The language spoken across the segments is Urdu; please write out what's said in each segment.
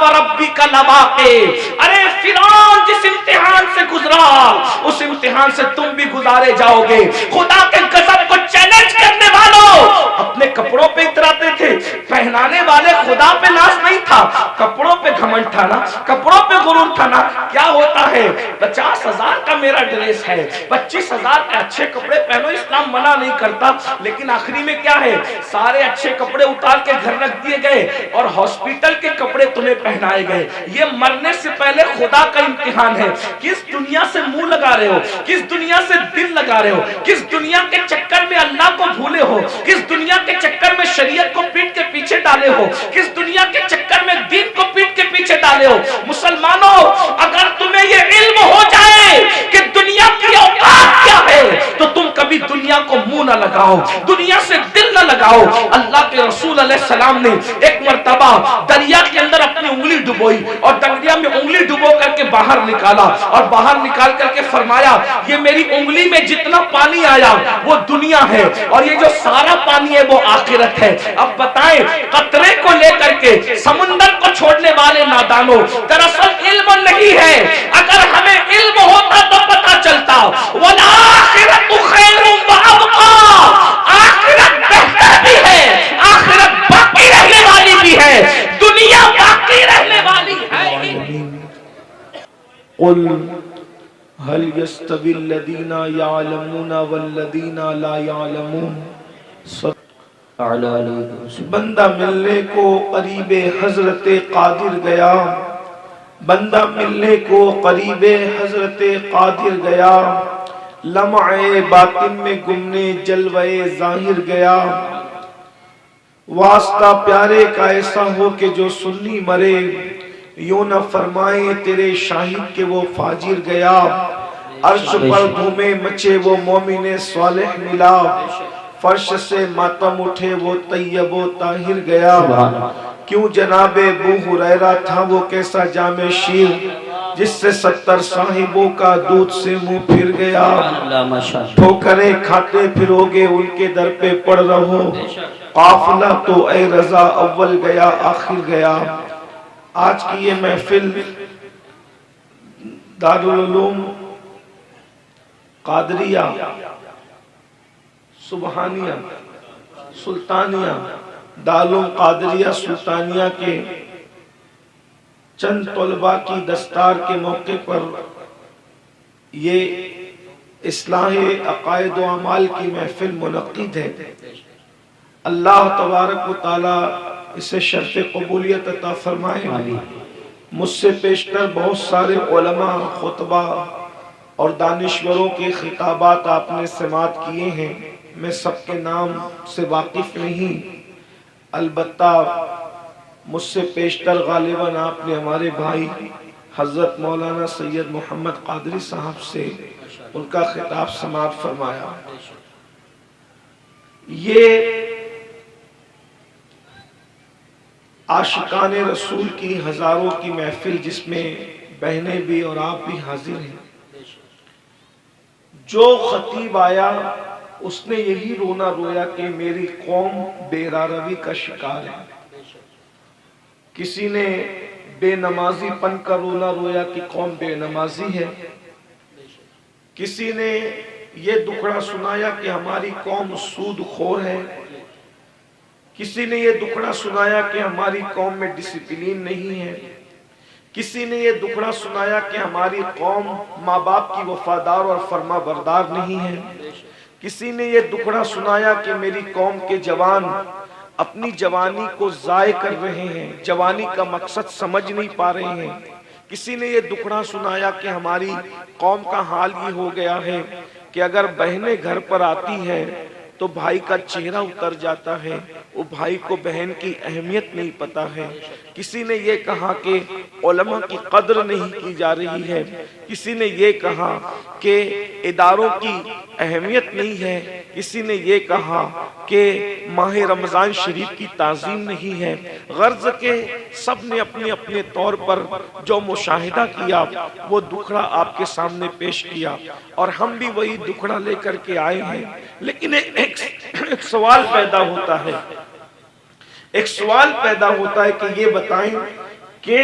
وربک لواقع، ارے فرعون جس امتحان سے گزرا اس امتحان سے تم بھی گزارے جاؤ گے۔ خدا کے غضب کو چیلنج کرنے والوں اپنے کپڑوں پہ اتراتے تھے، پہنانے والے خدا پہ ناز نہیں تھا، کپڑوں پہ گھمنڈ تھا نا، کپڑوں پہ غرور تھا نا۔ کیا ہوتا ہے 50,000 کا میرا ڈریس ہے، 25,000 کے اچھے کپڑے پہنو، اسلام منع نہیں کرتا، لیکن آخری میں کیا ہے، سارے اچھے کپڑے اتار کے گھر رکھ دیے گئے اور ہاسپٹل کے کپڑے تمہیں پہنائے گئے۔ یہ مرنے سے پہلے خدا کا امتحان ہے۔ کس دنیا سے منہ لگا رہے ہو، کس دنیا سے دل لگا رہے ہو، کس دنیا کے چکر میں اللہ کو بھولے ہو، کس دنیا کے چکر میں شریعت کو پیٹ کے پیچھے ڈالے ہو، کس دنیا کے چکر میں دین کو پیٹ کے پیچھے ڈالے ہو۔ مسلمانوں، اگر تمہیں یہ علم ہو جائے کہ دنیا کی اوقات کیا ہے تو تم کبھی دنیا کو منہ نہ لگاؤ، دنیا سے دل نہ لگاؤ۔ اللہ کے رسول علیہ السلام نے ایک مرتبہ دریا کے اندر اپنی انگلی ڈبوئی اور دریا میں انگلی ڈبو کر کے باہر نکالا اور باہر نکال کر کے فرمایا یہ میری انگلی میں جتنا پانی آیا وہ دنیا ہے اور یہ جو سارا پانی ہے وہ آخرت ہے۔ اب بتائیں قطرے کو لے کر کے سمندر کو چھوڑنے والے نادانوں، دراصل علم نہیں ہے۔ اگر ہمیں علم ہوتا تو پتا چلتا وَالْآخِرَةُ خَيْرٌ وَأَبْقَىٰ، آخرت بہتر بھی ہے، آخرت باقی رہنے والی بھی ہے، دنیا باقی رہنے والی ہے۔ قل هل يستوي الذين يعلمون والذين لا يعلمون۔ بندہ ملنے کو قریب حضرت قادر گیا، بندہ ملنے کو قریب حضرت قادر گیا، لمعے باطن میں گمنے جلوے ظاہر گیا۔ واسطہ پیارے کا ایسا ہو کہ جو سنی مرے، یوں نہ فرمائے تیرے شاہد کہ وہ فاجر گیا۔ عرش پر دھومے مچے وہ مومن صالح ملا، فرش سے ماتم اٹھے وہ طیب و طاہر گیا۔ کیوں جناب ابو ہریرہ تھا وہ کیسا جام شیر، جس سے 70 صاحبوں کا دودھ سے منہ پھر گیا۔ ٹھوکریں کھاتے پھروگے ان کے در پہ پڑ رہو، قافلہ تو اے رضا اول گیا آخر گیا۔ آج کی یہ محفل دارالعلوم قادریہ سبحانیہ سلطانیہ دارالعلوم قادریہ سلطانیہ کے چند طلباء کی دستار کے موقع پر یہ اصلاح عقائد و اعمال کی محفل منعقد ہے۔ اللہ تبارک و تعالی اسے شرف قبولیت عطا فرمائے۔ مجھ سے پیشتر بہت سارے علماء، خطبہ اور دانشوروں کے خطابات آپ نے سماعت کیے ہیں، میں سب کے نام سے واقف نہیں، البتہ مجھ سے پیشتر غالباً آپ نے ہمارے بھائی حضرت مولانا سید محمد قادری صاحب سے ان کا خطاب سماعت فرمایا۔ یہ عاشقان رسول کی ہزاروں کی محفل جس میں بہنیں بھی اور آپ بھی حاضر ہیں، جو خطیب آیا اس نے یہی رونا رویا کہ میری قوم بے راروی کا شکار ہے۔ کسی نے بے نمازی پن کا رونا رویا کہ قوم بے نمازی ہے۔ کسی نے یہ دکھڑا سنایا کہ ہماری قوم سود خور ہے۔ کسی نے یہ دکھڑا سنایا کہ ہماری قوم میں ڈسپلین نہیں ہے۔ کسی نے یہ دکھڑا سنایا کہ ہماری قوم ماں باپ کی وفادار اور فرما بردار نہیں ہے۔ کسی نے یہ دکھڑا سنایا کہ میری قوم کے جوان اپنی جوانی کو ضائع کر رہے ہیں، جوانی کا مقصد سمجھ نہیں پا رہے ہیں۔ کسی نے یہ دکھڑا سنایا کہ ہماری قوم کا حال یہ ہو گیا ہے کہ اگر بہنیں گھر پر آتی ہیں تو بھائی کا چہرہ اتر جاتا ہے، وہ بھائی کو بہن کی اہمیت نہیں پتا ہے۔ کسی نے یہ کہا کہ علماء کی قدر نہیں کی جا رہی ہے۔ کسی نے یہ کہا کہ اداروں کی اہمیت نہیں ہے۔ کسی نے یہ کہا کہ ماہ رمضان شریف کی تعظیم نہیں ہے۔ غرض کہ سب نے اپنے اپنے طور پر جو مشاہدہ کیا وہ دکھڑا آپ کے سامنے پیش کیا، اور ہم بھی وہی دکھڑا لے کر کے آئے ہیں۔ لیکن ایک سوال پیدا ہوتا ہے، ایک سوال پیدا ہوتا ہے کہ یہ بتائیں کہ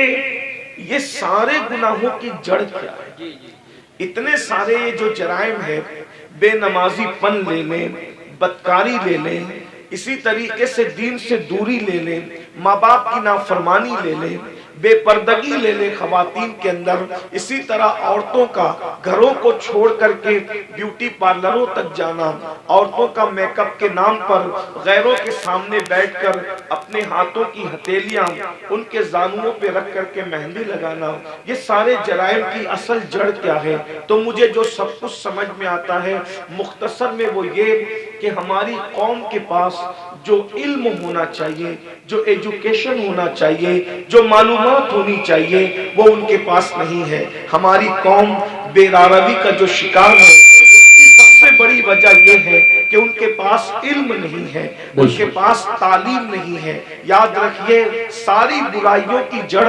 یہ سارے گناہوں کی جڑ کیا ہے. اتنے سارے یہ جو جرائم ہے، بے نمازی پن لے لیں، بدکاری لے لیں، اسی طریقے سے دین سے دوری لے لیں، ماں باپ کی نافرمانی لے لیں، بے پردگی لے لیں خواتین کے اندر، اسی طرح عورتوں کا گھروں کو چھوڑ کر کے بیوٹی پارلروں تک جانا، عورتوں کا میک اپ کے نام پر غیروں کے سامنے بیٹھ کر اپنے ہاتھوں کی ہتھیلیاں ان کے زانوؤں پہ رکھ کر کے مہندی لگانا، یہ سارے جرائم کی اصل جڑ کیا ہے؟ تو مجھے جو سب کچھ سمجھ میں آتا ہے مختصر میں وہ یہ کہ ہماری قوم کے پاس جو علم ہونا چاہیے، جو ایجوکیشن ہونا چاہیے، جو معلومات ہونی چاہیے، وہ ان کے پاس نہیں ہے. ہماری قوم بے راروی کا جو شکار ہے، اس کی سب سے بڑی وجہ یہ ہے کہ ان کے پاس علم نہیں ہے، ان کے پاس تعلیم نہیں ہے. یاد رکھیے ساری برائیوں کی جڑ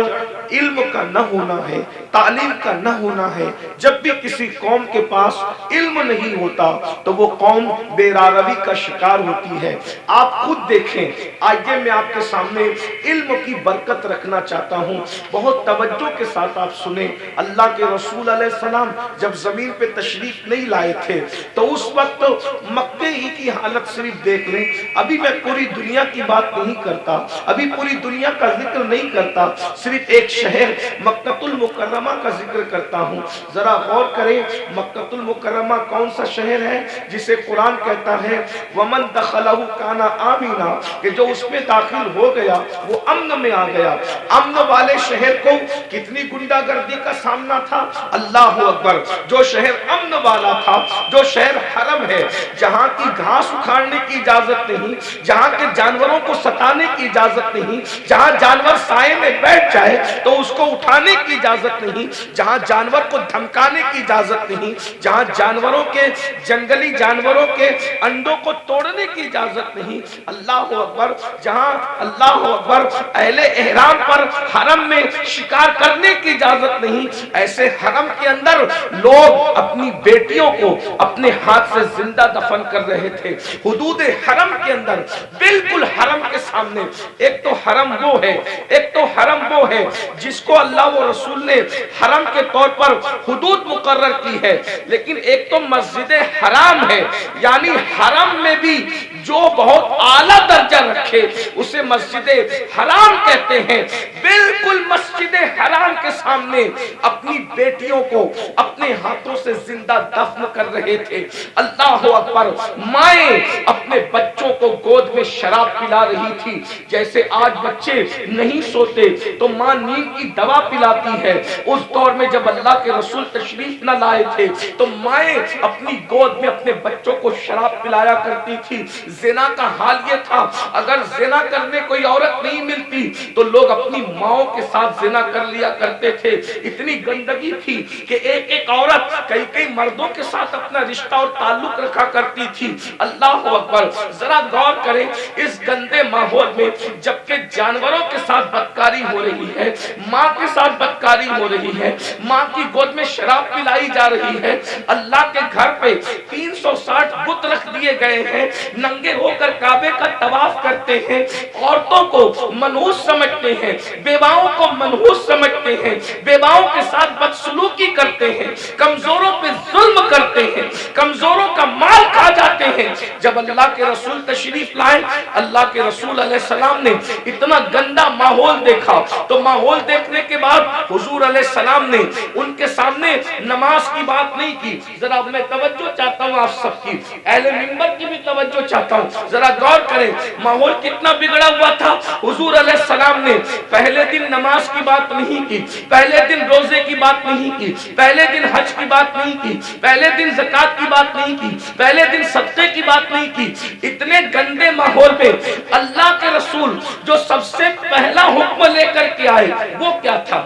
علم کا نہ ہونا ہے، تعلیم کا نہ ہونا ہے. جب بھی کسی قوم کے پاس علم نہیں ہوتا تو وہ قوم بے راروی کا شکار ہوتی ہے. آپ خود دیکھیں. آئیے میں آپ کے سامنے علم کی برکت رکھنا چاہتا ہوں، بہت توجہ کے ساتھ آپ سنیں. اللہ کے رسول علیہ السلام جب زمین پہ تشریف نہیں لائے تھے تو اس وقت مکے ہی کی حالت صرف دیکھ لیں. ابھی میں پوری دنیا کی بات نہیں کرتا، ابھی پوری دنیا کا ذکر نہیں کرتا، صرف ایک شہر مکہ المکرمہ کا ذکر کرتا ہوں. ذرا غور کریں مکہ المکرمہ کون سا شہر ہے جسے قرآن کہتا ہے وَمَن دَخَلَهُ كَانَ آمِنًا، کہ جو اس میں داخل ہو گیا وہ امن میں آ گیا. امن والے شہر کو کتنی گنڈا گردی کا سامنا تھا. اللہ اکبر. جو شہر امن والا تھا، جو شہر حرم ہے، جہاں کی گھاس اکھاڑنے کی اجازت نہیں، جہاں کے جانوروں کو ستانے کی اجازت نہیں، جہاں جانور سائے میں بیٹھ جائے تو اس کو اٹھانے کی اجازت نہیں، جہاں جانور کو دھمکانے کی اجازت نہیں، جہاں جانوروں کے جنگلی جانوروں کے انڈوں کو توڑنے کی اجازت نہیں. اللہ اکبر. جہاں اللہ اکبر اہل احرام پر حرم میں شکار کرنے کی اجازت نہیں، ایسے حرم کے اندر لوگ اپنی بیٹیوں کو اپنے ہاتھ سے زندہ دفن کر رہے تھے. حدود حرم کے اندر بالکل حرم کے سامنے. ایک تو حرم وہ ہے، ایک تو حرم وہ ہے جس کو اللہ و رسول نے حرم کے طور پر حدود مقرر کی ہے، لیکن ایک تو مسجد حرام ہے، یعنی حرم میں بھی جو بہت اعلیٰ درجہ رکھے اسے مسجد حرام کہتے ہیں. بالکل مسجد حرام کے سامنے اپنی بیٹیوں کو اپنے ہاتھوں سے زندہ دفن کر رہے تھے. اللہ اکبر. مائیں اپنے بچوں کو گود میں شراب پلا رہی تھی. جیسے آج بچے نہیں سوتے تو ماں نیند کی دوا پلاتی ہے، اس دور میں جب اللہ کے رسول تشریف نہ لائے تھے تو مائیں اپنی گود میں اپنے بچوں کو شراب پلایا کرتی تھی. زنا کا حال یہ تھا، اگر زنا کرنے کوئی عورت نہیں ملتی تو لوگ اپنی ماؤں کے ساتھ زنا کر لیا کرتے تھے. اتنی گندگی تھی کہ ایک ایک عورت کئی کئی مردوں کے ساتھ اپنا رشتہ اور تعلق رکھا کرتی تھی. اللہ اکبر. ذرا غور کریں اس گندے ماحول میں جبکہ جانوروں کے ساتھ بدکاری ہو رہی ہے، ماں کے ساتھ بدکاری ہو رہی ہے، ماں کی گود میں شراب پلائی جا رہی ہے، اللہ کے گھر پہ 360 بت رکھ دیے گئے ہیں، ننگے ہو کر کعبے کا طواف کرتے ہیں، عورتوں کو منحوس سمجھتے ہیں، بیواؤں کو منحوس سمجھتے ہیں، بیواؤں کے ساتھ بدسلوکی کرتے ہیں، کمزوروں پہ ظلم کرتے ہیں، کمزوروں کا مال کھا جاتے ہیں. جب اللہ کے رسول تشریف لائے، اللہ کے رسول علیہ السلام نے اتنا گندا ماحول دیکھا تو ماحول دیکھنے کے بعد حضور علیہ السلام نے ان کے سامنے نماز کی بات نہیں کی. ذرا میں توجہ چاہتا ہوں آپ سب کی، اہل منبر کی بھی توجہ چاہتا ہوں. ذرا غور کریں ماحول کتنا بگڑا ہوا تھا. حضور علیہ السلام نے پہلے دن نماز کی بات نہیں کی، پہلے دن روزے کی بات نہیں کی، پہلے دن حج کی بات نہیں کی، پہلے دن زکات کی بات نہیں کی، پہلے دن صدقے کی بات نہیں کی. اتنے گندے ماحول میں اللہ کے رسول جو سب سے پہلا حکم لے کر کے آئے وہ کیا تھا؟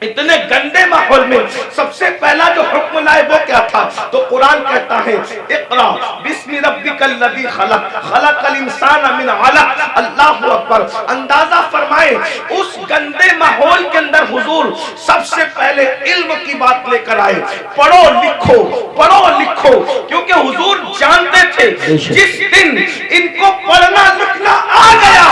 اتنے گندے ماحول میں سب سے پہلا جو حکم لائے وہ کیا تھا؟ تو قرآن کہتا ہے اقرا بسم ربک الذی خلق خلق الانسان من علق. اللہ اکبر. اندازہ فرمائے اس گندے ماحول کے اندر حضور سب سے پہلے علم کی بات لے کر آئے. پڑھو لکھو، پڑھو لکھو، کیونکہ حضور جانتے تھے جس دن ان کو پڑھنا لکھنا آ گیا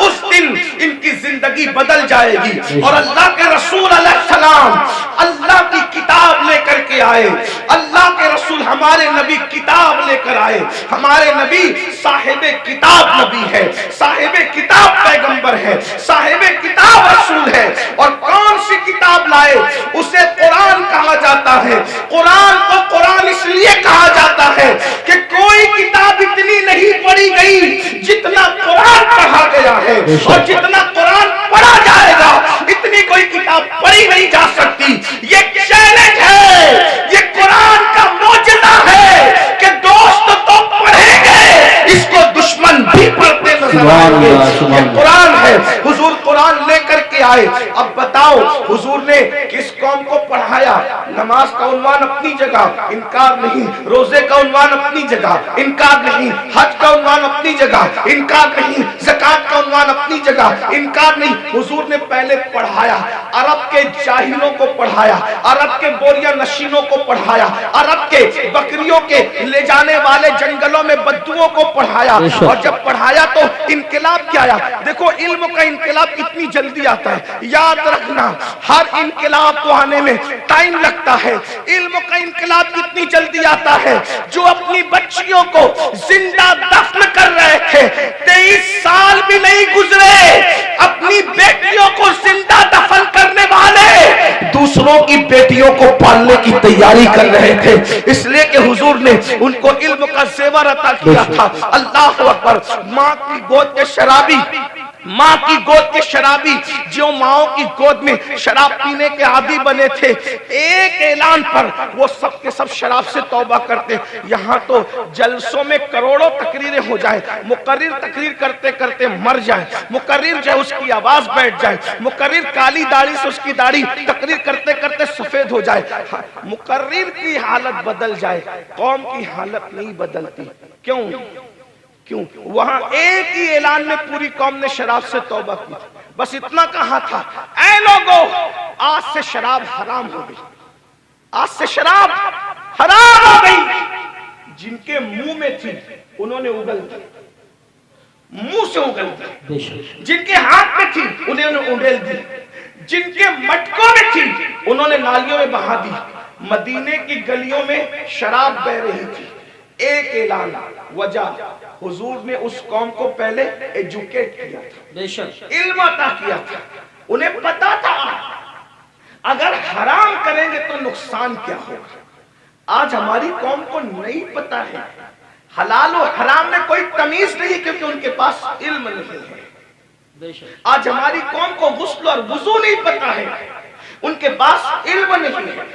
اس دن ان کی زندگی زندگی بدل جائے گی۔ اور اللہ کے رسول علیہ السلام اللہ کی کتاب لے کر کے آئے، اللہ کے رسول ہمارے نبی کتاب لے کر آئے، ہمارے نبی صاحب کتاب نبی ہے، صاحب کتاب پیغمبر ہے، صاحب کتاب رسول ہے۔ اور کون سی کتاب لائے؟ اسے قرآن کہا جاتا ہے۔ قرآن کو قرآن اس لیے کہا جاتا ہے کہ کوئی کتاب اتنی نہیں پڑھی گئی جتنا قرآن پڑھا گیا ہے، اور جتنا قرآن پڑھا جائے گا اتنی کوئی کتاب پڑھی نہیں جا سکتی۔ یہ چیلنج ہے، یہ قرآن کا معجزہ ہے کہ دوست تو پڑھیں گے، اس کو دشمن بھی پڑھتے نظر آئیں گے۔ یہ قرآن ہے، حضور قرآن لے کر کے آئے۔ اب بتاؤ حضور نے کس قوم کو پڑھایا؟ نماز کا عنوان اپنی جگہ، انکار نہیں۔ روزے کا عنوان اپنی جگہ، انکار نہیں۔ حج کا عنوان اپنی جگہ، انکار نہیں۔ زکات کا عنوان اپنی جگہ، انکار نہیں۔ حضور نے پہلے پڑھایا، عرب کے جاہلوں کو پڑھایا، عرب کے بوریا نشینوں کو پڑھایا، عرب کے بکریوں کے لے جانے والے جنگلوں میں بدوؤں کو پڑھایا۔ اور جب پڑھایا تو انقلاب کیا آیا؟ دیکھو علم کا انقلاب کتنی جلدی آتا ہے، یاد رکھنا ہر انقلاب کو آنے میں ٹائم لگتا ہے۔ علم کا انقلاب کتنی جلدی آتا ہے، جو اپنی بچیوں کو زندہ دفن کر رہے تھے 23 سال بھی نہیں گزرے، اپنی بیٹیوں کو زندہ دفن کرنے والے دوسروں کی بیٹیوں کو پالنے کی تیاری کر رہے تھے، اس لیے کہ حضور نے ان کو علم کا زیور عطا کیا تھا۔ اللہ اکبر۔ ماں کی گود کے شرابی، ماں کی گود کے شرابی جو ماؤں کی گود میں شراب پینے کے عادی بنے تھے، ایک اعلان پر وہ سب کے سب شراب سے توبہ کرتے۔ یہاں تو جلسوں میں کروڑوں تقریریں ہو جائے، مقرر تقریر کرتے کرتے مر جائے، مقرر جو اس کی آواز بیٹھ جائے، مقرر کالی داڑھی سے اس کی داڑھی تقریر کرتے کرتے سفید ہو جائے، مقرر کی حالت بدل جائے، قوم کی حالت نہیں بدلتی۔ کیوں؟ وہاں ایک ہی اعلان میں پوری قوم نے شراب سے توبہ کی، بس اتنا کہا تھا، اے لوگو آج سے شراب حرام ہو گئی، آج سے شراب حرام ہو گئی۔ جن کے منہ میں تھی انہوں نے اگل دی، منہ سے اگل دی، جن کے ہاتھ میں تھی انہوں نے اڑیل دی، جن کے مٹکوں میں تھی انہوں نے نالیوں میں بہا دی۔ مدینے کی گلیوں میں شراب بہ رہی تھی، ایک اعلان، وجہ حضور نے اس قوم کو پہلے ایجوکیٹ کیا تھا، علم عطا کیا تھا، انہیں پتا تھا اگر حرام کریں گے تو نقصان کیا ہوگا۔ آج ہماری قوم کو نہیں پتا ہے، حلال و حرام میں کوئی تمیز نہیں کیونکہ ان کے پاس علم نہیں ہے۔ آج ہماری قوم کو غسل اور وضو نہیں پتا ہے، ان کے پاس علم نہیں ہے۔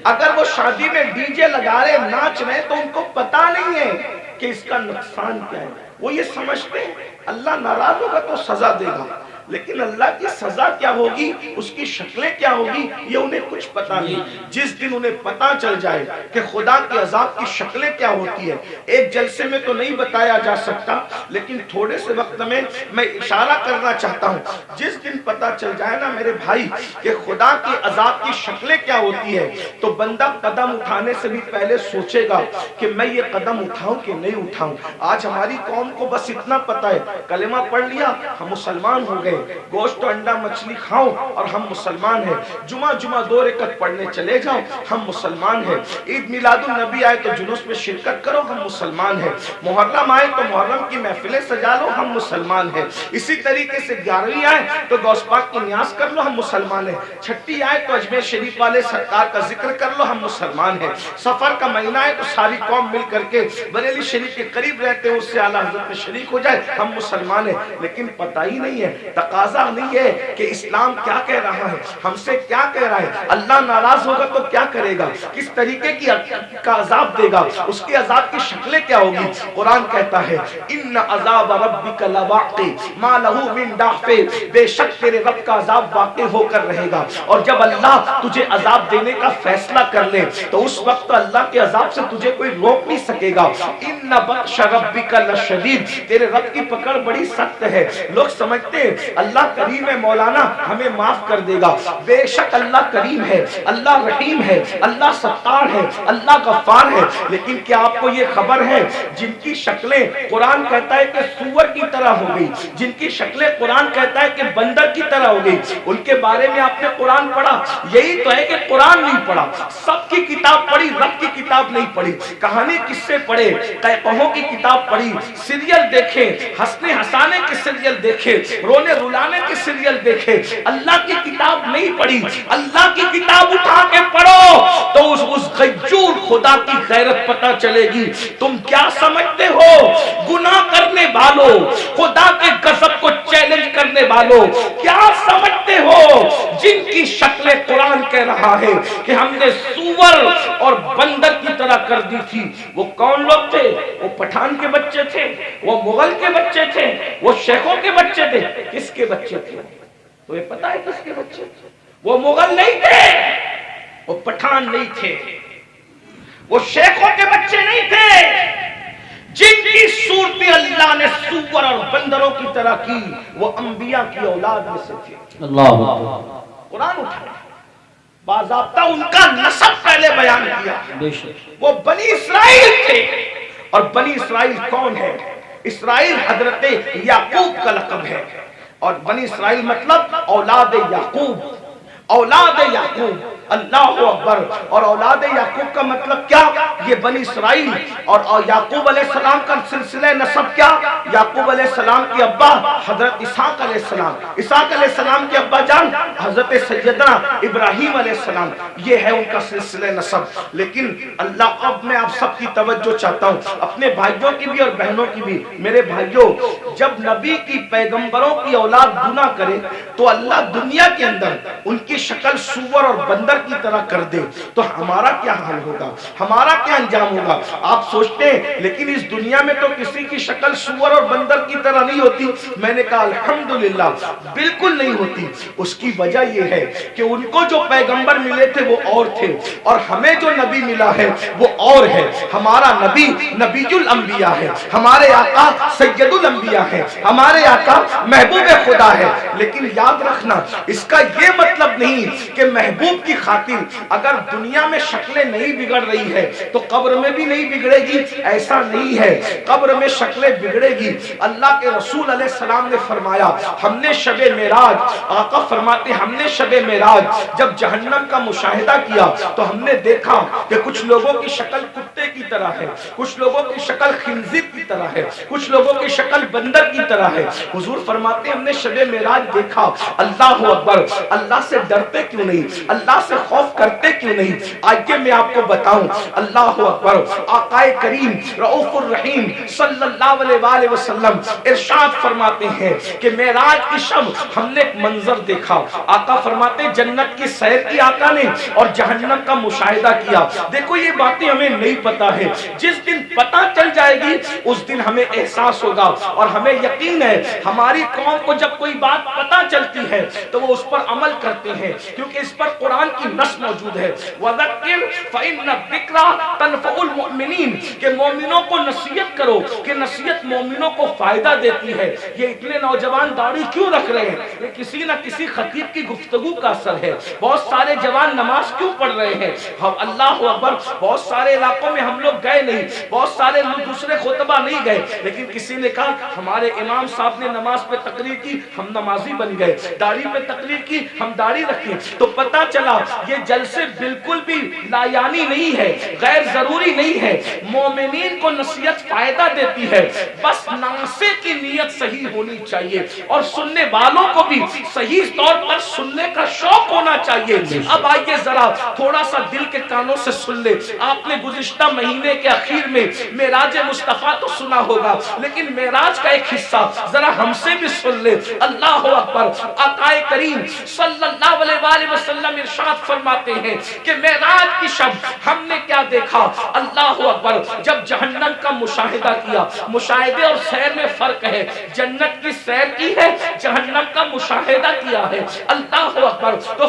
اگر وہ شادی میں ڈی جے لگا رہے ناچ رہے تو ان کو پتا نہیں ہے کہ اس کا نقصان کیا ہے۔ وہ یہ سمجھتے ہیں اللہ ناراض ہوگا تو سزا دے گا، لیکن اللہ کی سزا کیا ہوگی، اس کی شکلیں کیا ہوگی، یہ انہیں کچھ پتا نہیں۔ جس دن انہیں پتا چل جائے کہ خدا کے عذاب کی شکلیں کیا ہوتی ہے، ایک جلسے میں تو نہیں بتایا جا سکتا، لیکن تھوڑے سے وقت میں اشارہ کرنا چاہتا ہوں۔ جس دن پتا چل جائے نا میرے بھائی کہ خدا کے عذاب کی شکلیں کیا ہوتی ہے، تو بندہ قدم اٹھانے سے بھی پہلے سوچے گا کہ میں یہ قدم اٹھاؤں کہ نہیں اٹھاؤں۔ آج ہماری قوم کو بس اتنا پتا ہے، کلمہ پڑھ لیا ہم مسلمان ہو گئے، گوشت و انڈا مچھلی کھاؤ اور ہم مسلمان ہیں، جمعہ 2 رکعت پڑھنے چلے جاؤ ہم مسلمان ہیں، عید میلاد النبی آئے تو جلوس میں شرکت کرو ہم مسلمان ہیں، محرم آئے تو محرم کی محفلیں سجا لو ہم مسلمان ہیں، اسی طریقے سے 11ویں آئے تو غوث پاک کی نیاز کر لو ہم مسلمان ہیں، چھٹی آئے تو اجمیر شریف والے سرکار کا ذکر کر لو ہم مسلمان ہیں، سفر کا مہینہ ہے تو ساری قوم مل کر کے بریلی شریف کے قریب رہتے ہیں اس سے اعلیٰ حضرت میں شریک ہو جائے ہم مسلمان ہیں۔ لیکن پتہ ہی نہیں ہے، تقاضا نہیں ہے کہ اسلام کیا کہہ رہا ہے، ہم سے کیا کہہ رہا ہے، اللہ ناراض ہوگا تو کیا کرے گا، کس طریقے کی کا عذاب دے گا، اس کے عذاب کی شکلیں کیا ہوگی۔ قرآن کہتا ہے ان عذاب ربک لواقع ما لہ من دافع، بے شک تیرے رب کا عذاب واقع ہو کر رہے گا، اور جب اللہ تجھے عذاب دینے کا فیصلہ کر لے تو اس وقت اللہ کے عذاب سے تجھے کوئی روک نہیں سکے گا۔ ان بطش ربک لشدید، تیرے رب کی پکڑ بڑی سخت ہے۔ لوگ سمجھتے ہیں اللہ کریم ہے مولانا ہمیں معاف کر دے گا. بے شک اللہ کریم ہے, اللہ رحیم ہے, اللہ ستار ہے, اللہ غفار ہے. لیکن کیا آپ کو یہ خبر ہے جن کی شکلیں قرآن کہتا ہے کہ سور کی طرح ہو گئی, جن کی شکلیں قرآن کہتا ہے کہ بندر کی طرح ہو گئی, ان کے بارے میں آپ نے قرآن پڑھا؟ یہی تو ہے کہ قرآن نہیں پڑھا, سب کی کتاب پڑھی, رب کی کتاب نہیں پڑھی. کہانی کس سے پڑھے؟ قہقہوں کی کتاب پڑھی, سیریل دیکھے, ہنسنے ہنسانے کے سیریل دیکھے, رونے رلانے کے سیریل دیکھے, اللہ کی کتاب نہیں پڑھی. اللہ کی کتاب اٹھا کے پڑھو تو اس غیور خدا کی غیرت پتہ چلے گی. تم کیا سمجھتے ہو گناہ کرنے والوں, خدا کے غضب کو چیلنج کرنے والوں, کیا سمجھتے ہو جن کی شکل قرآن کہہ رہا ہے کہ ہم نے سور اور بندر کی طرح کر دی تھی؟ وہ کون لوگ تھے؟ وہ پٹھان کے بچے تھے, وہ مغل کے بچے تھے, وہ شیخوں کے بچے تھے. کس کے بچے تھے؟ تو یہ پتا ہے کس کے بچے تھے؟ وہ مغل نہیں تھے, وہ پٹھان نہیں تھے, وہ شیخوں کے بچے نہیں تھے. جن کی صورتیں اللہ نے سور اور بندروں کی طرح کی وہ انبیاء کی اولاد میں سے تھے. اللہ قرآن اٹھا باضابطہ ان کا نسب پہلے بیان کیا. وہ بنی اسرائیل تھے. اور بنی اسرائیل کون ہے؟ اسرائیل حضرت یعقوب کا لقب ہے. اور بنی اسرائیل مطلب اولاد یعقوب, اولاد یعقوب. اللہ اکبر. اور اولاد یعقوب کا مطلب کیا؟ یہ بنی اسرائیل. اور یعقوب علیہ السلام کا سلسلہ نسب کیا؟ یعقوب علیہ السلام کے ابا حضرت اسحاق علیہ السلام, اسحاق علیہ السلام کے ابا جان حضرت سیدنا ابراہیم علیہ السلام. یہ ہے ان کا سلسلہ نسب. لیکن اللہ, اب میں آپ سب کی توجہ چاہتا ہوں, اپنے بھائیوں کی بھی اور بہنوں کی بھی. میرے بھائیوں, جب نبی کی پیغمبروں کی اولاد گناہ کرے تو اللہ دنیا کے اندر ان کی شکل سور اور بندر کی طرح کر دے تو ہمارا کیا حال ہوگا, ہمارا کیا انجام ہوگا؟ آپ سوچتے ہیں لیکن اس دنیا میں تو کسی کی شکل سور اور بندر کی طرح نہیں ہوتی. میں نے کہا الحمدللہ بالکل نہیں ہوتی. اس کی وجہ یہ ہے کہ ان کو جو پیغمبر ملے تھے وہ اور تھے, اور ہمیں جو نبی ملا ہے وہ اور ہے. ہمارا نبی نبی الانبیاء ہے, ہمارے آقا سید الانبیاء ہے, ہمارے آقا محبوب خدا ہے. لیکن یاد رکھنا اس کا یہ مطلب نہیں کہ محبوب کی خاطر اگر دنیا میں شکلیں نہیں بگڑ رہی ہے تو قبر میں بھی نہیں بگڑے گی. ایسا نہیں ہے, قبر میں شکلیں بگڑے گی. اللہ کے رسول علیہ السلام نے فرمایا ہم نے شب معراج, آقا فرماتے ہم نے شب معراج جب جہنم کا مشاہدہ کیا تو ہم نے دیکھا کہ کچھ لوگوں کی شکل کتے کی طرح ہے, کچھ لوگوں کی شکل خنزیر کی طرح ہے, کچھ لوگوں کی شکل بندر کی طرح ہے. حضور فرماتے ہم نے شب معراج دیکھا. اللہ اکبر. اللہ سے ڈرتے کیوں نہیں, اللہ سے خوف کرتے کیوں نہیں؟ آئیے میں آپ کو بتاؤں. اللہ اکبر. آقا کریم رؤوف الرحیم صلی اللہ علیہ وآلہ وسلم ارشاد فرماتے ہیں کہ معراج کی شب ہم نے ایک منظر دیکھا. آقا فرماتے جنت کی سیر کی آقا نے اور جہنم کا مشاہدہ کیا. دیکھو یہ باتیں ہمیں نہیں پتا ہے, جس دن پتا چل جائے گی اس دن ہمیں احساس ہوگا. اور ہمیں یقین ہے ہماری قوم کو جب کوئی بات پتا چلتی ہے تو وہ اس پر عمل کرتے ہیں, کیونکہ اس پر قرآن کی نص موجود ہے. وَذَكِّرْ فَإِنَّ الذِّكْرَى تَنفَعُ الْمُؤْمِنِينَ کہ مومنوں کو نصیحت کرو کہ نصیحت مومنوں کو فائدہ دیتی ہے. یہ اتنے نوجوان داڑھی کیوں رکھ رہے ہیں؟ یہ کسی نہ کسی خطیب کی گفتگو کا اثر ہے. بہت سارے جوان نماز کیوں پڑھ رہے ہیں؟ ہم اللہ اکبر. بہت سارے علاقوں میں ہم لوگ گئے نہیں, بہت سارے دوسرے خطبہ نہیں گئے, لیکن کسی نے کہا ہمارے امام صاحب نے نماز پہ تقریر کی ہم نمازی بن گئے, داڑھی پہ تقریر کی ہم داڑھی رکھیں. تو پتہ چلا یہ جلسے بالکل بھی لایانی نہیں ہے, غیر ضروری نہیں ہے. مومنین کو نصیحت فائدہ دیتی ہے, بس ناصح کی نیت صحیح ہونی چاہیے اور سننے والوں کو بھی صحیح طور پر سننے کا شوق ہونا چاہیے. اب آئیے ذرا تھوڑا سا دل کے کانوں سے سن لے. آپ نے گزشتہ مہینے کے اخیر میں معراج مصطفیٰ تو سنا ہوگا, لیکن معراج کا ایک حصہ ذرا ہم سے بھی سن لے. اللہ اکبر. آقا کریم صلی اللہ علیہ وآلہ وسلم ارشاد فرماتے ہیں کہ معراج کی شب ہم نے کیا دیکھا. اللہ اکبر. جب جہنم کا مشاہدہ کیا, مشاہدے اور سیر میں فرق ہے, جنت کی سیر کی ہے, جہنم کا مشاہدہ کیا ہے. اللہ اکبر. تو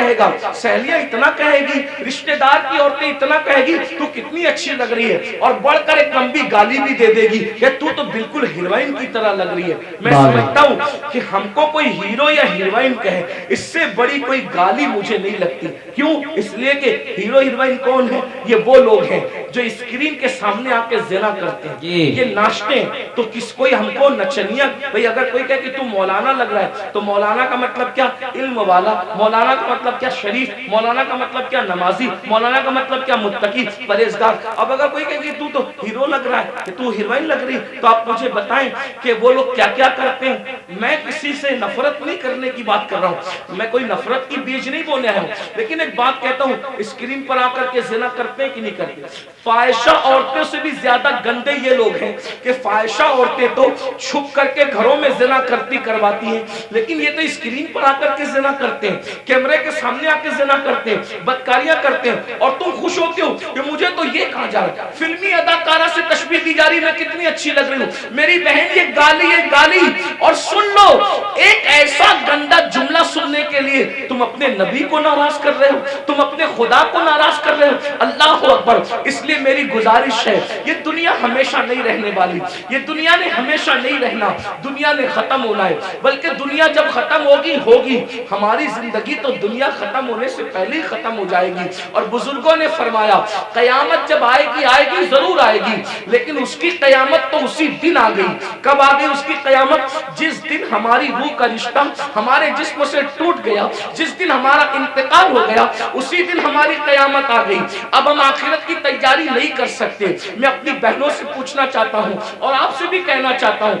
کہے گا, سہیلیاں اتنا کہے گی, رشتہ دار کی عورتیں اتنا کہے گی تو کتنی اچھی لگ رہی ہے, اور بڑھ کر ایک لمبی گالی بھی دے دے گی کہ تو بالکل ہیروئن کی طرح لگ رہی ہے. میں سمجھتا ہوں کہ ہم کو کوئی ہیرو یا ہیروئن کہے, اس سے بڑی کوئی گالی مجھے نہیں لگتی. کیوں؟ اس لیے کہ ہیرو ہیروئن کون ہے؟ یہ وہ لوگ ہیں جو اسکرین کے سامنے آ کے زنا کرتے ہیں, یہ ناچتے ہیں. تو کس کوئی ہم کو نچنیا, بھئی اگر کوئی کہے کہ تو مولانا لگ رہا ہے, تو مولانا کا مطلب کیا؟ علم والا. مولانا کا مطلب کیا؟ شریف. مولانا کا مطلب کیا؟ نمازی. مولانا کا مطلب کیا؟ متقی, پرہیزگار. اب اگر کوئی کہے کہ تو ہیرو لگ رہا ہے, کہ تو ہیروئن لگ رہی, تو آپ مجھے بتائیں کہ وہ لوگ کیا کیا کرتے ہیں. میں کسی سے نفرت نہیں کرنے کی بات کر رہا ہوں, میں کوئی نفرت کی بیج نہیں بولنے آیا ہوں, لیکن ایک بات کہتا ہوں, اسکرین پر آ کر کے زنا کرتے ہیں کہ نہیں کرتے؟ فاحشہ عورتوں سے بھی زیادہ گندے یہ لوگ ہیں کہ فاحشہ عورتیں تو چھپ کر کے گھروں میں زنا کرواتی ہیں, لیکن یہ تو اسکرین پر آ کر کے زنا کرتے ہیں, کیمرے کے سامنے آ کے زنا کرتے ہیں, بدکاریاں کرتے ہیں, اور تم خوش ہوتے ہو کہ مجھے تو یہ کہا جا رہا ہے, فلمی اداکارہ سے تشبیہ دی جا رہی, میں کتنی اچھی لگ رہی ہوں. میری بہن یہ گالی, اور سن لو, ایک ایسا گندا جملہ سننے کے لیے تم اپنے نبی کو ناراض کر رہے ہو, تم اپنے خدا کو ناراض کر رہے ہو. اللہ اکبر. اس لیے میری گزارش ہے, یہ دنیا ہمیشہ نہیں رہنے والی, یہ دنیا نے ہمیشہ نہیں رہنا, دنیا نے ختم ہونا ہے. بلکہ دنیا جب ختم ہوگی, ہماری زندگی تو دنیا ختم ہونے سے پہلے ہی ختم ہو جائے گی. اور بزرگوں نے فرمایا قیامت جب آئے گی ضرور آئے گی, لیکن اس کی قیامت تو اسی دن آ گئی. کب آ گئی اس کی قیامت؟ جس دن ہماری روح کا رشتہ ہمارے جسم سے ٹوٹ گیا, جس دن ہمارا انتقال ہو گیا, اسی دن ہماری قیامت آ گئی. اب ہم آخرت کی تیاری نہیں کر سکتے. میں اپنی بہنوں سے پوچھنا چاہتا ہوں اور آپ سے بھی کہنا چاہتا ہوں,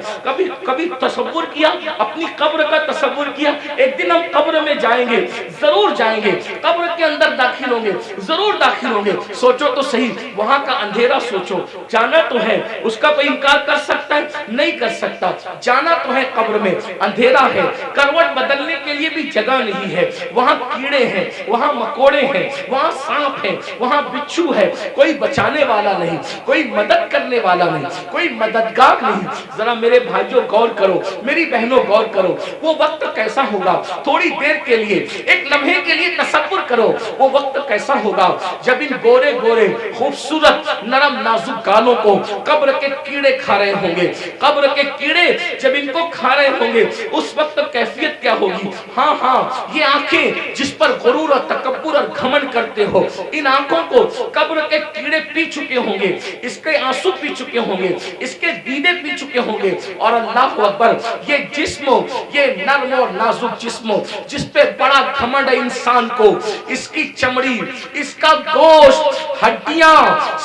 کبھی تصور کیا, اپنی قبر کا تصور کیا؟ ایک دن ہم قبر میں جائیں گے, ضرور جائیں گے, قبر کے اندر داخل ہوں گے, ضرور داخل ہوں گے. سوچو تو صحیح, وہاں کا اندھیرا سوچو. جانا تو ہے, اس کا کوئی انکار کر سکتا ہے؟ نہیں کر سکتا. جانا تو ہے, قبر میں اندھیرا ہے, کروٹ بدلنے کے لیے بھی جگہ نہیں ہے, وہاں کیڑے ہیں, وہاں مکوڑے ہیں, وہاں سانپ ہیں, وہاں بچھو ہے, کوئی بچانے والا نہیں, کوئی مدد کرنے والا نہیں, کوئی مددگار نہیں. ذرا میرے بھائیوں غور کرو, میری بہنوں غور کرو, وہ وقت کیسا ہوگا؟ تھوڑی دیر کے لیے, ایک لمحے کے لیے تصور کرو, وہ وقت کیسا ہوگا جب ان گورے گورے خوبصورت نرم نازک گالوں کو قبر کے کیڑے کھا رہے ہوں گے. قبر کے کیڑے جب ان کو کھا رہے ہوں گے, اس وقت کیفیت کیا ہوگی؟ ہاں, یہ آنکھیں جس پر غرور اور تکبر اور گھمنڈ کرتے ہو, ان آنکھوں کو قبر کے کیڑے پی چکے ہوں گے, اس کے آنسو پی چکے ہوں گے, اس کے دیدے پی چکے ہوں گے. اور اللہ اکبر, یہ جسم, یہ نرم اور نازک جسم جس پہ بڑا گھمنڈ ہے انسان کو, اس کی چمڑی, اس کا گوشت, ہڈیاں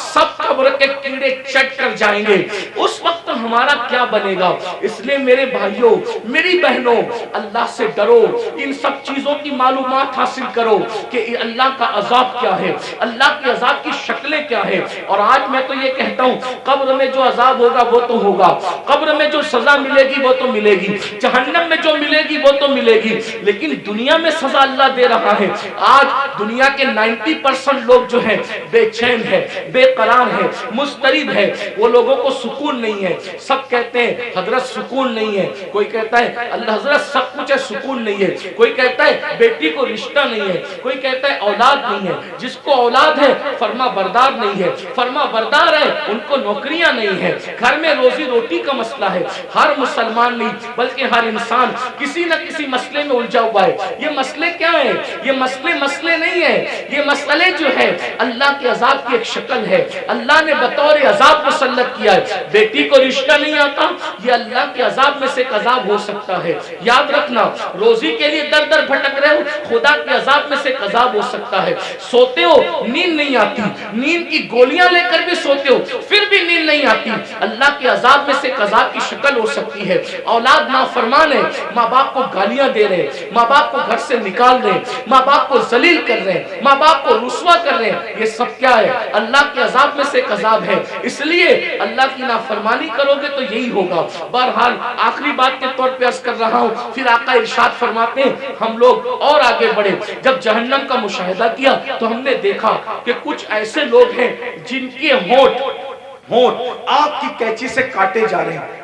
سب قبر کے کیڑے چٹ کر جائیں گے. اس وقت ہمارا کیا بنے گا؟ اس لیے میرے بھائیوں, میری بہنوں, اللہ سے ڈرو, ان سب چیزوں کی معلومات حاصل کرو کہ اللہ کا عذاب کیا ہے, اللہ کے عذاب کی شکلیں کیا ہے. اور آج میں تو یہ کہتا ہوں, قبر میں جو عذاب ہوگا وہ تو ہوگا, قبر میں جو سزا ملے گی وہ تو ملے گی, جہنم میں جو ملے گی وہ تو ملے گی, لیکن دنیا میں سزا اللہ دے رہا ہے. آج دنیا کے 90% لوگ جو ہیں بے چین ہے, بے قرار ہے, مضطرب ہے, وہ لوگوں کو سکون نہیں ہے. سب کہتے ہیں حضرت سکون نہیں ہے, کوئی کہتا ہے اللہ حضرت سب کچھ ہے سکون نہیں ہے, کوئی کہتا ہے بیٹی کو رشتہ نہیں ہے, کوئی کہتا ہے اولاد نہیں ہے. جس کو اولاد ہے فرما بردار نہیں ہے, فرما بردار ہے ان کو نوکریاں نہیں ہے, گھر میں روزی روٹی کا مسئلہ ہے. ہر مسلمان نہیں بلکہ ہر انسان کسی نہ کسی مسئلے میں الجھا ہوا ہے. یہ مسئلے کیا ہیں؟ یہ مسئلے نہیں ہیں, یہ مسئلے جو ہے اللہ کے عذاب کی ایک شکل ہے. اللہ نے بطور عذاب مسلط کیا ہے. بیٹی کو رشتہ نہیں آتا, یہ اللہ کے عذاب میں سے ایک عذاب ہو سکتا ہے. یاد رکھنا, روزی کے لیے در در بھٹک رہے ہو, خدا کے عذاب میں سے ایک عذاب ہو سکتا ہے. سوتے ہو نیند نہیں آتی, نیند کی گولیاں لے کر بھی سوتے ہو پھر بھی نیند نہیں آتی, اللہ کے عذاب میں سے ایک عذاب کی شکل ہو سکتی ہے. اولاد نافرمان ہے, ماں باپ کو گالیاں دے رہے, ماں باپ کو گھر سے نکال رہے, ماں باپ کو ذلیل کر رہے, ماں باپ کو رسوا کر رہے, یہ سب کیا ہے؟ اللہ کے عذاب میں سے ایک عذاب ہے. اس لیے اللہ کی نافرمانی کرو گے تو یہی ہوگا. بہرحال آخری بات کے طور پہ عرض کر رہا ہوں, پھر آقا ارشاد فرماتے ہیں ہم لوگ اور آگے بڑھے. جب جہنم کا مشاہدہ کیا تو ہم نے دیکھا کہ کچھ ایسے لوگ ہیں جن کے ہونٹ آگ کی کینچی سے کاٹے جا رہے ہیں,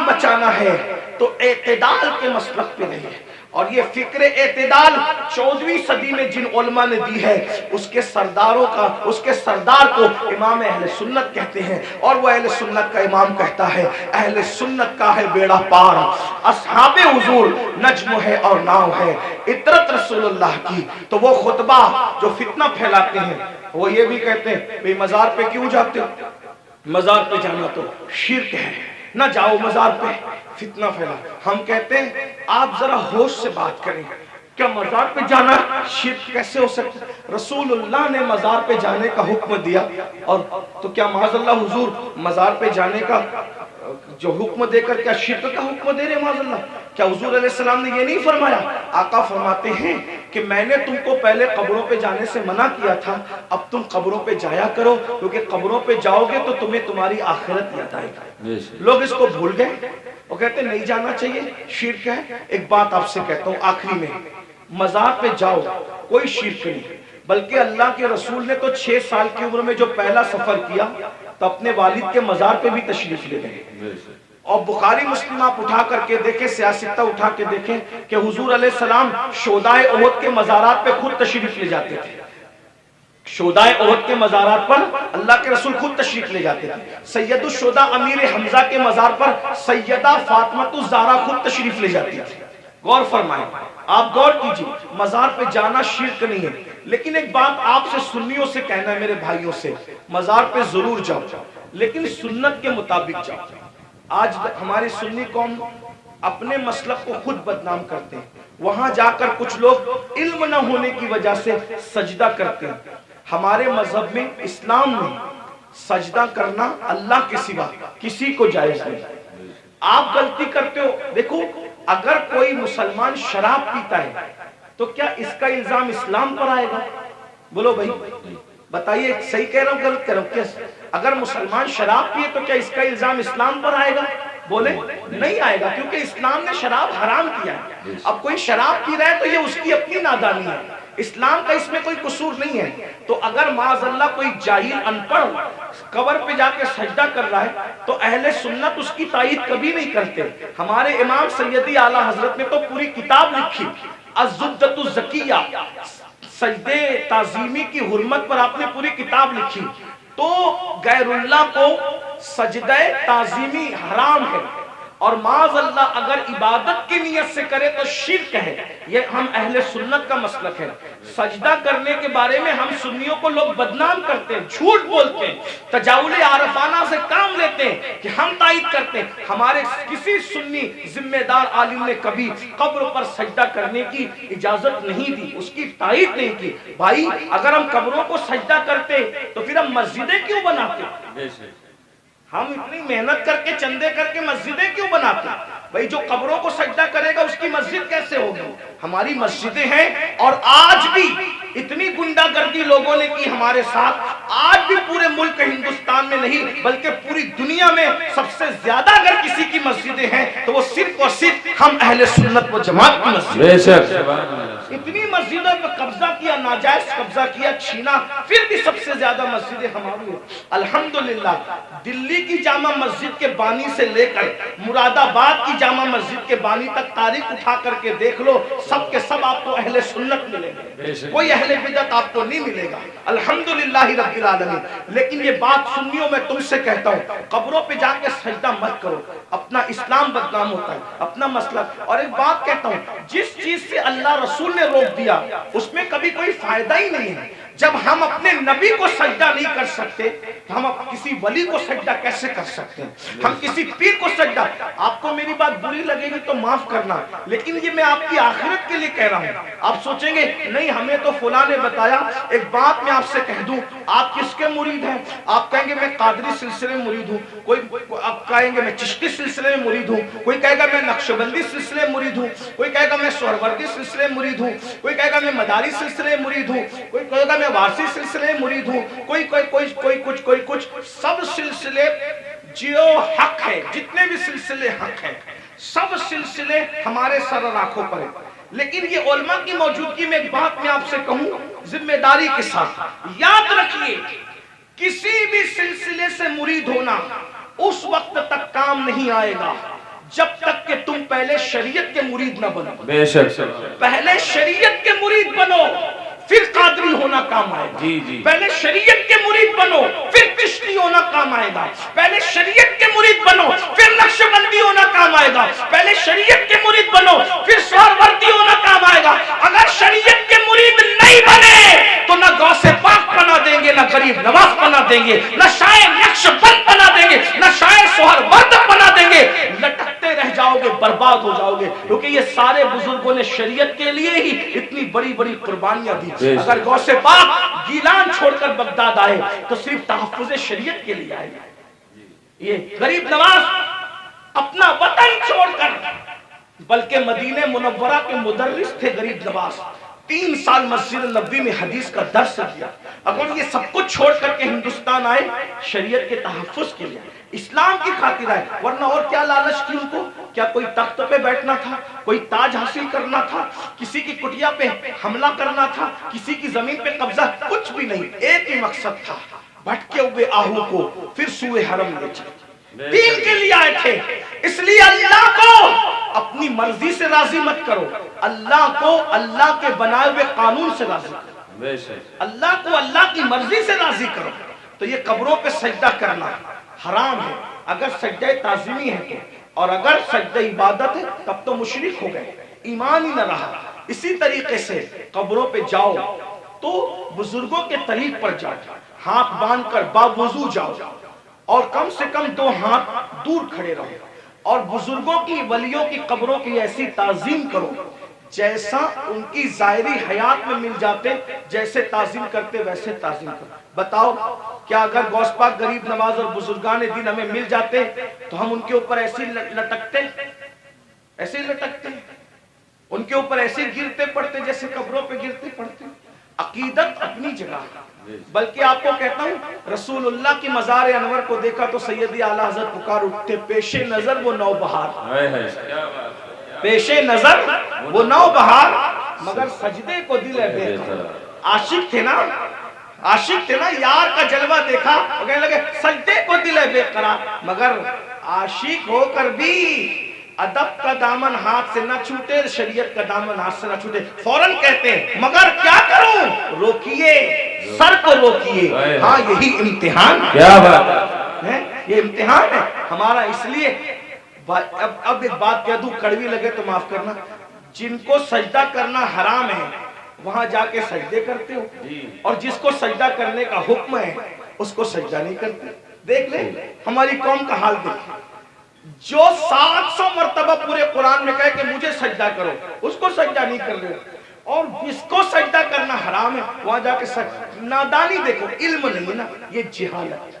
جان بچانا ہے تو اعتدال کے مسلک پہ رہیے. اور یہ فکر اعتدال 14ویں صدی میں جن علماء نے دی ہے اس کے سردار کو امام اہل سنت کہتے ہیں. اور وہ اہل سنت کا امام کہتا ہے اہل سنت کا ہے بیڑا پار, اصحاب حضور نجم ہے اور ناؤ ہے, اطرت رسول اللہ کی. تو وہ خطبہ جو فتنہ پھیلاتے ہیں وہ یہ بھی کہتے ہیں بھئی مزار پہ کیوں جاتے ہو, مزار پہ جانا تو شرک ہے, نہ جاؤ مزار پہ, فتنہ پھیلا. ہم کہتے ہیں آپ ذرا ہوش سے بات کریں, کیا مزار پہ جانا شرک کیسے ہو سکتا ہے؟ رسول اللہ نے مزار پہ جانے کا حکم دیا, اور تو کیا معاذ اللہ حضور مزار پہ جانے کا جو حکم دے کر کیا شرک کا حکم دے رہے معاذ اللہ؟ کیا حضور علیہ السلام نے یہ نہیں فرمایا؟ آقا فرماتے ہیں کہ میں نے تم کو پہلے قبروں پہ جانے سے منع کیا تھا, اب تم قبروں پہ جایا کرو, کیونکہ قبروں پہ جاؤ گے تو تمہیں تمہاری آخرت یاد آئے گی. لوگ اس کو بھول گئے, وہ کہتے ہیں نہیں جانا چاہیے شرک ہے. ایک بات آپ سے کہتا ہوں آخری میں, مزار پہ جاؤ کوئی شرک نہیں, بلکہ اللہ کے رسول نے تو 6 سال کی عمر میں جو پہلا سفر کیا تو اپنے والد کے مزار پہ بھی تشریف لے گئے. اور بخاری مسلم آپ اٹھا کر کے دیکھیں, سیاستہ اٹھا کے دیکھیں کہ حضور علیہ السلام شہدائے احد کے مزارات پہ خود تشریف لے جاتے تھے. شہدائے احد کے مزارات پر اللہ کے رسول خود تشریف لے جاتے تھے. سید الشہداء امیر حمزہ کے مزار پر سیدہ فاطمہ الزہرا خود تشریف لے جاتی تھی. غور فرمائیں, آپ غور کیجئے, مزار پہ جانا شرک نہیں ہے. لیکن ایک بات آپ سے سنیوں سے کہنا ہے, میرے بھائیوں سے, مزار پہ ضرور جاؤ لیکن سنت کے مطابق جاؤ. آج ہماری سنی قوم اپنے مسلک کو خود بدنام کرتے ہیں. وہاں جا کر کچھ لوگ علم نہ ہونے کی وجہ سے سجدہ کرتے ہیں. ہمارے مذہب میں, اسلام میں سجدہ کرنا اللہ کے سوا کسی کو جائز نہیں. آپ غلطی کرتے ہو. دیکھو اگر کوئی مسلمان شراب پیتا ہے تو کیا اس کا الزام اسلام پر آئے گا؟ بولو بھائی بتائیے, صحیح کہہ رہا ہوں غلط کہہ رہا ہوں؟ اگر مسلمان شراب پیے تو کیا اس کا الزام اسلام پر آئے گا؟ بولے نہیں آئے گا, کیونکہ اسلام نے شراب حرام کیا ہے. اب کوئی شراب پی رہا ہے تو یہ اس کی اپنی نادانی ہے, اسلام کا اس میں کوئی قصور نہیں ہے. تو اگر معاذ اللہ کوئی جاہل ان پڑھ قبر پہ جا کے سجدہ کر رہا ہے تو اہل سنت اس کی تائید کبھی نہیں کرتے. ہمارے امام سیدی اعلیٰ حضرت نے تو پوری کتاب لکھی, الزبدۃ الزکیہ, سجدے تعظیمی کی حرمت پر آپ نے پوری کتاب لکھی. تو غیر اللہ کو سجدہ تعظیمی حرام ہے, اور معاذ اللہ اگر عبادت کی نیت سے کرے تو شرک ہے. یہ ہم اہل سنت کا مسلک ہے. سجدہ کرنے کے بارے میں ہم سنیوں کو لوگ بدنام کرتے ہیں, جھوٹ بولتے ہیں, تجاوز عارفانہ سے کام لیتے ہیں کہ ہم تائید کرتے ہیں. ہمارے کسی سنی ذمہ دار عالم نے کبھی قبر پر سجدہ کرنے کی اجازت نہیں دی, اس کی تائید نہیں کی. بھائی اگر ہم قبروں کو سجدہ کرتے تو پھر ہم مسجدیں کیوں بناتے؟ ہم اتنی محنت کر کے چندے کر کے مسجدیں کیوں بناتے ہیں؟ بھئی جو قبروں کو سجدہ کرے گا اس کی مسجد کیسے ہوگی؟ ہماری مسجدیں ہیں, اور آج بھی اتنی گنڈا گردی لوگوں نے کی ہمارے ساتھ. آج بھی پورے ملک ہندوستان میں نہیں بلکہ پوری دنیا میں سب سے زیادہ اگر کسی کی مسجدیں ہیں تو وہ صرف اور صرف ہم اہل سنت و جماعت کی مسجد. اتنی مسجدوں پہ قبضہ کیا, ناجائز قبضہ کیا, چھینا, پھر بھی سب سے زیادہ مسجدیں ہماری ہیں. الحمدللہ دلی کی جامع مسجد کے بانی سے لے کر مراد آباد کی جامع مسجد کے بانی تک تاریخ اٹھا کر کے دیکھ لو, سب کے سب آپ کو اہل سنت ملیں گے, کوئی اہل بدعت آپ کو نہیں ملے گا. الحمدللہ رب العالمین. لیکن یہ بات سنیوں میں تم سے کہتا ہوں, قبروں پہ جا کے سجدہ مت کرو, اپنا اسلام بدنام ہوتا ہے, اپنا مسلک. اور ایک بات کہتا ہوں, جس چیز سے اللہ رسول نے روک دیا اس میں کبھی کوئی فائدہ ہی نہیں ہے. جب ہم اپنے نبی کو سجدہ نہیں کر سکتے تو ہم کسی ولی کو سجدہ کیسے کر سکتے ہیں؟ ہم کسی پیر کو سجدہ. آپ کو میری بات بری لگے گی تو معاف کرنا, لیکن یہ میں آپ کی آخرت کے لیے کہہ رہا ہوں. آپ سوچیں گے نہیں ہمیں تو فلاں نے بتایا. ایک بات میں آپ سے کہہ دوں, آپ کس کے مرید ہیں؟ آپ کہیں گے میں قادری سلسلے میں مرید ہوں, کوئی آپ کہیں گے میں چشتی سلسلے میں مرید ہوں, کوئی کہے گا میں نقشبندی سلسلے میں مرید ہوں, کوئی کہے گا میں سہروردی سلسلے میں مرید ہوں, کوئی کہے گا میں مداری سلسلے میں مرید ہوں, کوئی کہے گا میں وارسی سلسلے میں مرید ہوں, کوئی کچھ. سب سلسلے جو حق ہے, جتنے بھی سلسلے حق ہیں, سب سلسلے ہمارے سر اور آنکھوں پر ہیں. لیکن یہ علماء کی موجودگی میں ایک بات میں آپ سے کہوں ذمہ داری کے ساتھ, یاد رکھیے کسی بھی سلسلے سے مرید ہونا اس وقت تک کام نہیں آئے گا جب تک کہ تم پہلے شریعت کے مرید نہ بنو. بے شک. پہلے شریعت کے مرید بنو پھر قادری ہونا کام آئے گا. جی جی. پہلے شریعت کے مرید بنو پھر چشتی ہونا کام آئے گا. پہلے شریعت کے مرید بنو پھر نقشبندی ہونا کام آئے گا. پہلے شریعت کے مرید بنو پھر سہروردی ہونا کام آئے گا. اگر شریعت کے مرید نہیں بنے تو نہ غوث پاک بنا دیں گے، نہ غریب نواز بنا دیں گے، نہ شاعر نقشبند بنا دیں گے، نہ شاعر سہرورد بنا دیں گے. لٹکتے رہ جاؤ گے، برباد ہو جاؤ گے. کیونکہ یہ سارے بزرگوں نے شریعت کے لیے ہی اتنی بڑی بڑی قربانیاں دی. اگر غوث پاک گیلان چھوڑ کر بغداد آئے تو صرف تحفظ شریعت کے لیے آئے. یہ غریب نواز اپنا وطن چھوڑ کر، بلکہ مدینہ منورہ کے مدرس تھے غریب نواز، 3 سال مسجد نبوی میں حدیث کا درس دیا. اگر یہ سب کچھ چھوڑ کر کے ہندوستان آئے شریعت کے تحفظ کے لیے، اسلام کی خاطر آئے. ورنہ اور کیا لالچ کی ان کو؟ کیا کوئی تخت پہ بیٹھنا تھا، کوئی تاج حاصل کرنا تھا، کسی کی کٹیا پہ حملہ کرنا تھا، کسی کی زمین پہ قبضہ؟ کچھ بھی نہیں. ایک ہی مقصد تھا، بھٹکے ہوئے آہو کو پھر سوئے حرم لے چلے. دین کے لیے آئے تھے. اس لیے اللہ کو اپنی مرضی سے راضی مت کرو، اللہ کو اللہ کے بنائے ہوئے قانون سے راضی کرو. اللہ کو اللہ کی مرضی سے راضی کرو. تو یہ قبروں پہ سجدہ کرنا حرام ہے اگر سجدہ تعظیمی ہے تو، اور اگر سجدہ عبادت ہے تب تو مشرک ہو گئے، ایمان ہی نہ رہا. اسی طریقے سے قبروں پہ جاؤ تو بزرگوں کے طریق پر جاؤ، ہاتھ باندھ کر باوضو جاؤ، اور کم سے کم 2 ہاتھ دور کھڑے رہو، اور بزرگوں کی ولیوں کی قبروں کی ایسی تعظیم کرو جیسا ان کی ظاہری حیات میں مل جاتے، جیسے تعظیم کرتے ویسے تعظیم کرو. بتاؤ کیا اگر غوث پاک غریب نواز اور بزرگان دین ہمیں مل جاتے تو ہم ان کے اوپر ایسے لٹکتے، ایسے لٹکتے، ان کے اوپر ایسے گرتے پڑتے جیسے قبروں پہ گرتے پڑتے؟ عقیدت اپنی جگہ. بلکہ آپ کو کہتا ہوں، رسول اللہ کی مزار انور کو دیکھا تو سیدی اعلیٰ حضرت پکار اٹھتے، پیش نظر وہ نو بہار، پیش نظر وہ نو بہار، مگر سجدے کو دل ہے بے قرار. عاشق تھے نا، عاشق تھے نا، یار کا جلوہ دیکھا وہ کہنے لگے سجدے کو دل ہے بے قرار. مگر عاشق ہو کر بھی ادب کا دامن ہاتھ سے نہ چھوٹے، شریعت کا دامن ہاتھ سے نہ چھوٹے. فوراً کہتے ہیں مگر کیا کروں؟ روکیے، سر کو روکیے. ہاں یہی امتحان، کیا بات ہے، یہ امتحان ہے ہمارا. اس لیے اب ایک بات کہہ دوں، کڑوی لگے تو معاف کرنا، جن کو سجدہ کرنا حرام ہے وہاں جا کے سجدے کرتے ہو، اور جس کو سجدہ کرنے کا حکم ہے اس کو سجدہ نہیں کرتے. دیکھ لیں ہماری قوم کا حال دیکھ، جو 700 مرتبہ پورے قرآن میں کہے کہ مجھے سجدہ کرو، اس کو سجدہ نہیں کر رہے، اور جس کو سجدہ کرنا حرام ہے وہاں جا کے سجدہ. نادانی دیکھو، علم نہیں نا، یہ جہالت،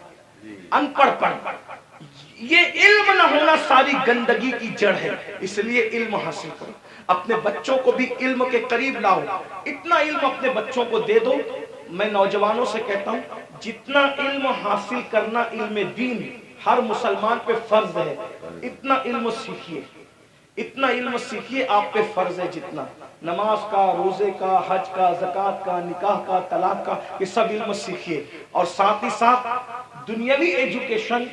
ان پڑھ پڑھ. یہ علم نہ ہونا ساری گندگی کی جڑ ہے. اس لیے علم حاصل کرو، اپنے بچوں کو بھی علم کے قریب لاؤ. اتنا علم اپنے بچوں کو دے دو. میں نوجوانوں سے کہتا ہوں جتنا علم حاصل کرنا علم دین ہر مسلمان پہ فرض ہے، اتنا علم سیکھیے، اتنا علم سیکھیے، آپ پہ فرض ہے جتنا نماز کا، روزے کا، حج کا، زکوٰۃ کا، نکاح کا، طلاق کا، یہ سب علم سیکھیے. اور ساتھ ہی ساتھ دنیاوی ایجوکیشن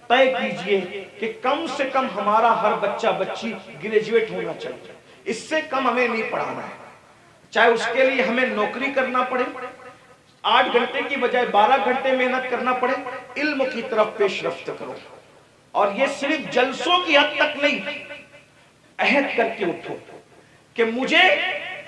طے کیجئے کہ کم سے کم ہمارا ہر بچہ بچی گریجویٹ ہونا چاہیے. اس سے کم ہمیں نہیں پڑھانا ہے، چاہے اس کے لیے ہمیں نوکری کرنا پڑے، 8 گھنٹے کی بجائے 12 گھنٹے محنت کرنا پڑے. علم کی طرف پیش رفت کرو. اور یہ صرف جلسوں کی حد تک نہیں، عہد کر کے اٹھو کہ مجھے،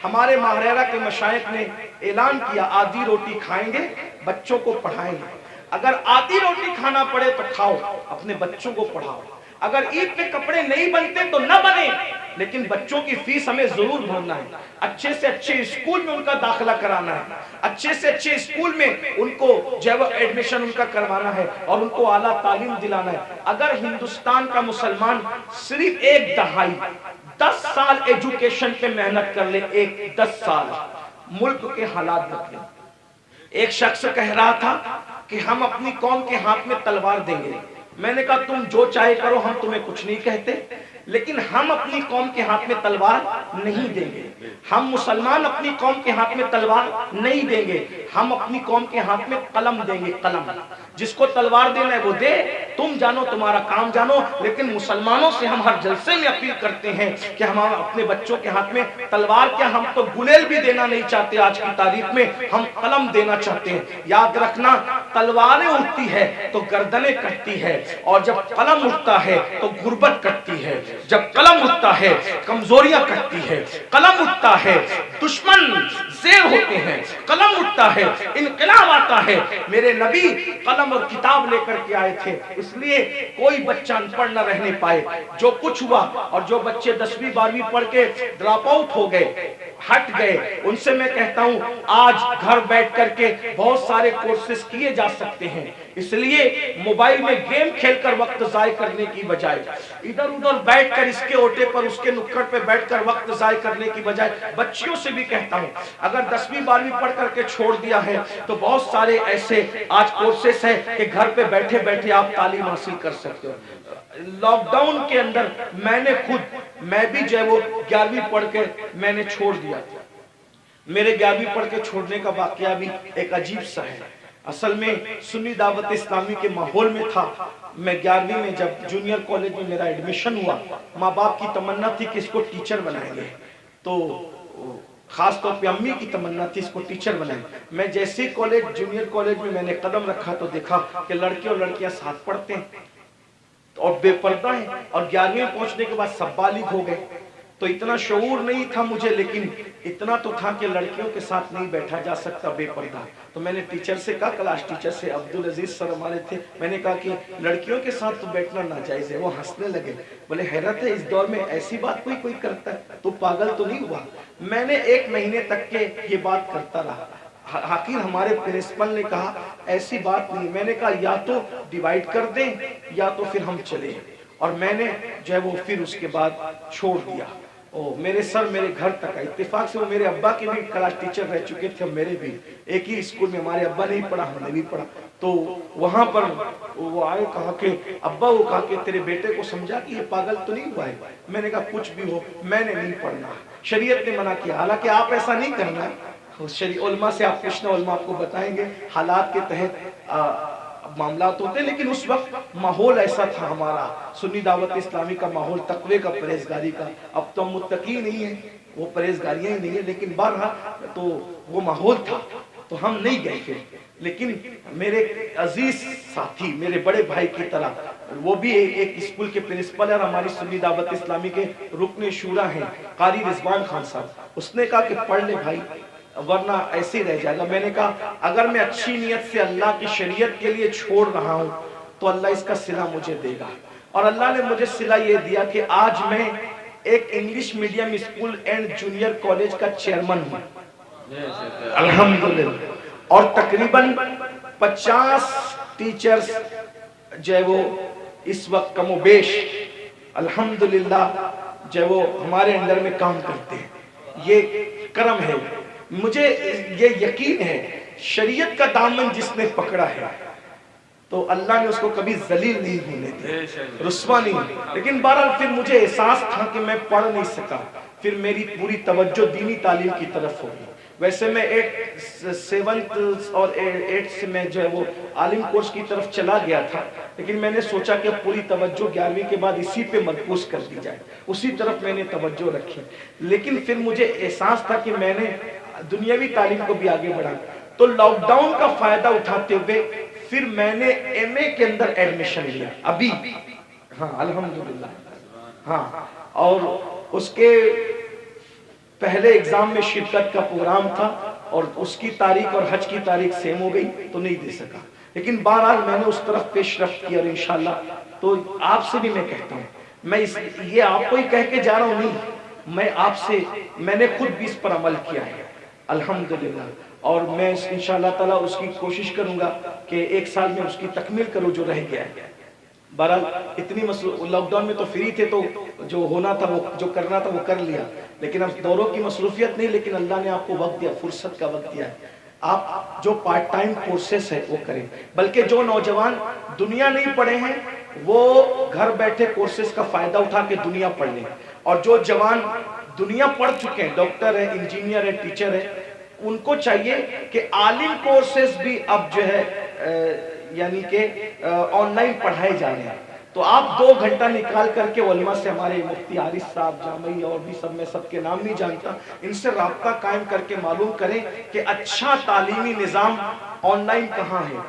ہمارے ماہریرہ کے مشائخ نے اعلان کیا آدھی روٹی کھائیں گے، بچوں کو پڑھائیں گے. اگر آدھی روٹی کھانا پڑے تو کھاؤ، اپنے بچوں کو پڑھاؤ. اگر عید پہ کپڑے نہیں بنتے تو نہ بنے، لیکن بچوں کی فیس ہمیں ضرور بھرنا ہے. اچھے سے اچھے اسکول میں ان کا داخلہ کرانا ہے، اچھے سے اچھے اسکول میں ان کو جو ایڈمیشن ان کا کروانا ہے، اور ان کو اعلیٰ تعلیم دلانا ہے. اگر ہندوستان کا مسلمان صرف 1 دہائی 10 سال ایجوکیشن پہ محنت کر لے، 10 سال، ملک کے حالات بدلیں. ایک شخص کہہ رہا تھا کہ ہم اپنی قوم کے ہاتھ میں تلوار دیں گے. میں نے کہا تم جو چاہے کرو، ہم تمہیں کچھ نہیں کہتے، لیکن ہم اپنی قوم کے ہاتھ میں تلوار نہیں دیں گے. ہم مسلمان اپنی قوم کے ہاتھ میں تلوار نہیں دیں گے، ہم اپنی قوم کے ہاتھ میں قلم دیں گے. قلم جس کو تلوار دینا ہے وہ دے، تم جانو تمہارا کام جانو، لیکن مسلمانوں سے ہم ہر جلسے میں اپیل کرتے ہیں کہ ہم اپنے بچوں کے ہاتھ میں تلوار کیا، ہم تو گلیل بھی دینا نہیں چاہتے، آج کی تاریخ میں ہم قلم دینا چاہتے ہیں۔ یاد رکھنا تلواریں اٹھتی ہے تو گردنیں کٹتی ہے، اور جب قلم اٹھتا ہے تو غربت کٹتی ہے، جب قلم اٹھتا ہے کمزوریاں کٹتی ہے، قلم اٹھتا ہے دشمن زیر ہوتے ہیں، قلم اٹھتا ہے انقلاب آتا ہے۔ میرے نبی قلم اور کتاب لے کر کے آئے تھے، اس لیے کوئی بچہ ان پڑھ نہ رہنے پائے۔ جو کچھ ہوا، اور جو بچے 10ویں 12ویں پڑھ کے ڈراپ آؤٹ ہو گئے، ہٹ گئے، ان سے میں کہتا ہوں آج گھر بیٹھ کر کے بہت سارے کورسز کیے جا سکتے ہیں، اس لیے موبائل میں گیم کھیل کر وقت ضائع کرنے کی بجائے، ادھر ادھر بیٹھ کر اس کے اوٹے پر اس کے نکڑ پہ بیٹھ کر وقت ضائع کرنے کی بجائے، بچیوں سے بھی کہتا ہوں اگر 10ویں 12ویں پڑھ کر کے چھوڑ دیا ہے تو بہت سارے ایسے آج کورسز ہیں کہ گھر پہ بیٹھے بیٹھے آپ تعلیم حاصل کر سکتے ہو۔ لاک ڈاؤن کے اندر میں بھی جو ہے وہ 11ویں پڑھ کے میں نے چھوڑ دیا تھا۔ میرے 11ویں پڑھ کے چھوڑنے کا واقعہ بھی ایک عجیب سا ہے۔ اصل میں سنی دعوت اسلامی کے ماحول میں تھا۔ میں 11ویں میں جب جونیئر کالج میں میرا ایڈمیشن ہوا، ماں باپ کی تمنا تھی کہ اس کو ٹیچر بنائیں گے، تو خاص طور پہ امی کی تمنا تھی اس کو ٹیچر بنائیں۔ میں جیسے کالج جونیئر کالج میں میں نے قدم رکھا تو دیکھا کہ لڑکے اور لڑکیاں ساتھ پڑھتے ہیں اور بے پردہ ہیں، اور 11ویں پہنچنے کے بعد سب بالغ ہو گئے۔ تو اتنا شعور نہیں تھا مجھے، لیکن اتنا تو تھا کہ لڑکیوں کے ساتھ نہیں بیٹھا جا سکتا بے پردہ۔ تو میں نے ٹیچر سے کہا، کلاس ٹیچر سے، عبدالعزیز سر ہمارے تھے، میں نے کہا کہ لڑکیوں کے ساتھ تو بیٹھنا ناجائز ہے۔ وہ ہنسنے لگے، بولے حیرت ہے اس دور میں ایسی بات کوئی کرتا ہے، تو پاگل تو نہیں ہوا؟ میں نے 1 مہینے تک کے یہ بات کرتا رہا۔ آخر ہمارے پرنسپل نے کہا ایسی بات نہیں۔ میں نے کہا یا تو ڈیوائیڈ کر دیں یا تو پھر ہم چلیں، اور میں نے جو ہے وہ پھر اس کے بعد چھوڑ دیا۔ میرے سر میرے گھر تک آئے، اتفاق سے وہ میرے ابا کے بھی کلاس ٹیچر رہ چکے تھے، میرے بھی ایک ہی اسکول میں، ہمارے ابا نے بھی پڑھا ہم نے بھی پڑھا۔ تو وہاں پر وہ آئے، کہا کہ ابا، وہ کہا کہ تیرے بیٹے کو سمجھا کہ یہ پاگل تو نہیں ہوا ہے؟ میں نے کہا کچھ بھی ہو میں نے نہیں پڑھنا، شریعت نے منع کیا، حالانکہ آپ ایسا نہیں کرنا۔ علماء سے آپ پوچھنا، علماء آپ کو بتائیں گے حالات کے تحت معاملات ہوتے ہیں، لیکن اس وقت ماحول ایسا تھا ہمارا سنی دعوت اسلامی کا ماحول، تقوی کا، پرہیزگاری کا۔ اب تو ہم متقی نہیں ہیں، وہ پرہیزگاریاں ہی نہیں ہیں، لیکن بہرحال تو وہ ماحول تھا تو ہم نہیں گئے پھر۔ لیکن میرے عزیز ساتھی، میرے بڑے بھائی کی طرح، وہ بھی ایک اسکول کے پرنسپل ہے اور ہماری سنی دعوت اسلامی کے رکن شورا ہیں، قاری رضوان خان صاحب۔ اس نے کہا کہ پڑھ لے بھائی ورنہ ایسے ہی رہ جائے گا۔ میں نے کہا اگر میں اچھی نیت سے اللہ کی شریعت کے لیے چھوڑ رہا ہوں تو اللہ اس کا صلہ مجھے دے گا، اور اللہ نے مجھے صلہ یہ دیا کہ آج میں ایک English medium school and junior college کا چیئرمن ہوں الحمدللہ، اور تقریباً 50 ٹیچرز جو ہے وہ اس وقت کم و بیش الحمدللہ جو ہے وہ ہمارے انڈر میں کام کرتے ہیں۔ یہ کرم ہے، مجھے یہ یقین ہے شریعت کا دامن جس نے پکڑا ہے تو اللہ نے اس کو کبھی ذلیل نہیں ہونے دیا، رسوا نہیں۔ لیکن بہرحال پھر مجھے احساس تھا کہ میں پڑھ نہیں سکا، پھر میری پوری توجہ دینی تعلیم کی طرف ہوگی۔ ویسے میں 7th اور 8th سے میں جو ہے وہ عالم کورس کی طرف چلا گیا تھا، لیکن میں نے سوچا کہ پوری توجہ 11ویں کے بعد اسی پہ مرکوز کر دی جائے، اسی طرف میں نے توجہ رکھی۔ لیکن پھر مجھے احساس تھا کہ میں نے دنیاوی تعلیم کو بھی آگے بڑھا، تو لاک ڈاؤن کا فائدہ اٹھاتے ہوئے پھر میں نے MA کے اندر ایڈمیشن لیا ابھی، ہاں الحمدللہ، ہاں، اور اس کے پہلے ایگزام میں شرکت کا پروگرام تھا اور اس کی تاریخ اور حج کی تاریخ سیم ہو گئی تو نہیں دے سکا، لیکن بہرحال میں نے اس طرف پیش رفت کی، اور انشاءاللہ تو آپ سے بھی میں کہتا ہوں، میں یہ آپ کو ہی کہہ کے جا رہا ہوں نہیں، میں آپ سے، میں نے خود بھی اس پر عمل کیا ہے الحمدللہ، اور میں انشاءاللہ تعالیٰ اس کی کوشش کروں گا کہ 1 سال میں اس کی تکمیل کروں جو رہ گیا ہے۔ بہرحال اتنی لاک ڈاؤن میں تو فری تھے تو جو ہونا تھا وہ جو کرنا تھا وہ کر لیا، لیکن اب دوروں کی مصروفیت نہیں، لیکن اللہ نے آپ کو وقت دیا، فرصت کا وقت دیا ہے۔ آپ جو پارٹ ٹائم کورسز ہیں وہ کریں، بلکہ جو نوجوان دنیا نہیں پڑھے ہیں وہ گھر بیٹھے کورسز کا فائدہ اٹھا کے دنیا پڑھ لیں، اور جو جوان دنیا پڑھ چکے ہیں، ڈاکٹر ہے، انجینئر ہے، ٹیچر ہے، ان کو چاہیے کہ عالم کورسز بھی اب جو ہے یعنی کہ آن لائن پڑھائے جا رہے ہیں، تو آپ 2 گھنٹہ نکال کر کے علماء سے، ہمارے مفتی عارف صاحب جامعی اور بھی سب، میں سب کے نام نہیں جانتا، ان سے رابطہ قائم کر کے معلوم کریں کہ اچھا تعلیمی نظام آن لائن کہاں ہے،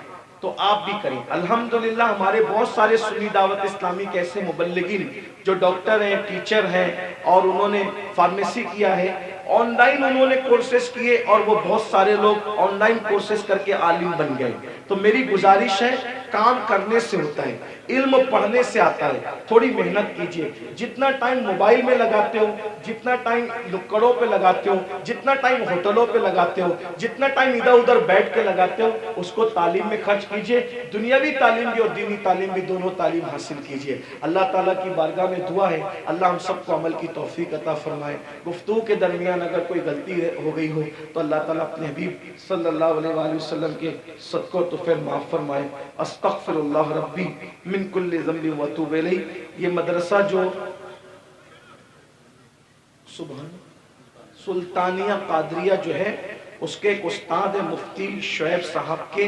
تو آپ بھی کریں۔ الحمدللہ ہمارے بہت سارے سنی دعوت اسلامی کے ایسے مبلغین جو ڈاکٹر ہیں، ٹیچر ہیں، اور انہوں نے فارمیسی کیا ہے، آن لائن انہوں نے کورسز کیے، اور وہ بہت سارے لوگ آن لائن کورسز کر کے عالم بن گئے۔ تو میری گزارش ہے، کام کرنے سے ہوتا ہے، علم پڑھنے سے آتا ہے، تھوڑی محنت کیجئے۔ جتنا ٹائم موبائل میں لگاتے ہو، جتنا ٹائم نکڑوں پہ لگاتے ہو، جتنا ٹائم ہوٹلوں پہ لگاتے ہو، جتنا ٹائم ادھر ادھر بیٹھ کے لگاتے ہو، اس کو تعلیم میں خرچ کیجئے۔ دنیاوی تعلیم بھی اور دینی تعلیم بھی، دونوں تعلیم حاصل کیجئے۔ اللہ تعالیٰ کی بارگاہ میں دعا ہے، اللہ ہم سب کو عمل کی توفیق عطا فرمائے۔ گفتگو کے درمیان اگر کوئی غلطی ہو گئی ہو تو اللہ تعالیٰ اپنے حبیب صلی اللہ علیہ وآلہ وسلم کے صدقہ تو پھر معاف فرمائے۔ استغفر اللہ ربی من کل ذنب واتوب الیہ۔ یہ مدرسہ جو سبحان سلطانیہ قادریہ جو ہے، اس کے ایک استاد مفتی شعیب صاحب کے